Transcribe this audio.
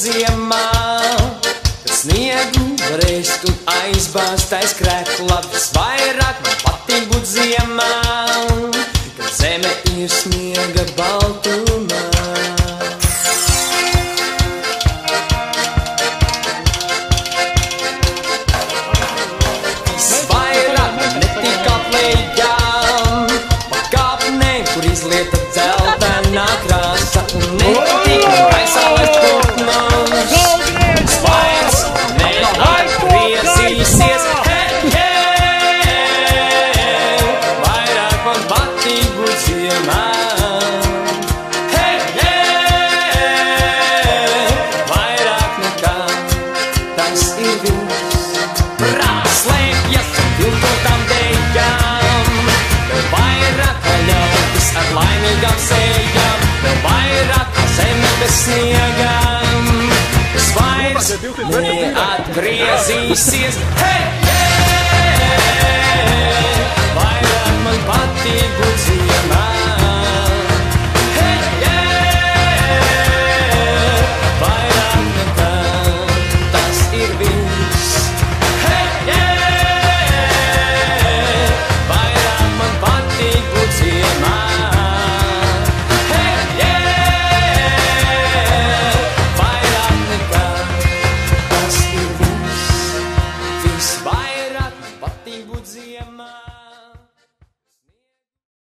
ziemā, kad sniegu varēst un aizbāzt aiz krekla. Visvairāk man patīk būt ziemā, kad zeme ir sniega baltumā. Visvairāk man netīk aplējām, pa kāpnēm, kur izlieta dzeltenā krāsa, un netīk man gaisā laist putnus. Vairs neatgriezīsies, hei, hei, vairāk man patīk būt ziemā. Hei, hei, vairāk nekā tas ir viss. Slēpjas un viltotām dejām, vēl vairāk ļautis ar laimīgām sejām, vēl vairāk zeme bez sniegām, kas vairs neatgriezīsies. Hei, hei, vairāk man patīk būt ziemā.